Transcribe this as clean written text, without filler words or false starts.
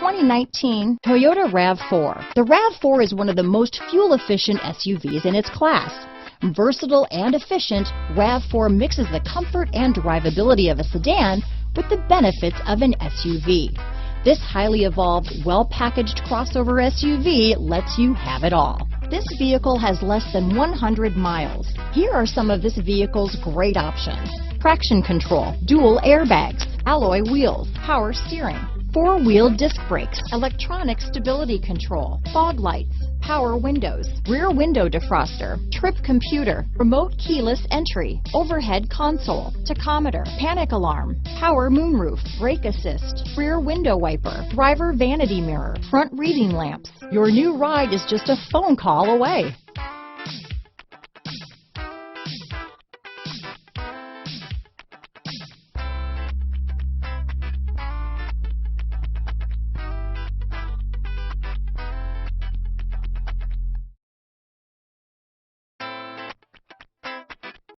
2019 Toyota RAV4. The RAV4 is one of the most fuel-efficient SUVs in its class. Versatile and efficient, RAV4 mixes the comfort and drivability of a sedan with the benefits of an SUV. This highly evolved, well-packaged crossover SUV lets you have it all. This vehicle has less than 100 miles. Here are some of this vehicle's great options: traction control, dual airbags, alloy wheels, power steering, four-wheel disc brakes, electronic stability control, fog lights, power windows, rear window defroster, trip computer, remote keyless entry, overhead console, tachometer, panic alarm, power moonroof, brake assist, rear window wiper, driver vanity mirror, front reading lamps. Your new ride is just a phone call away.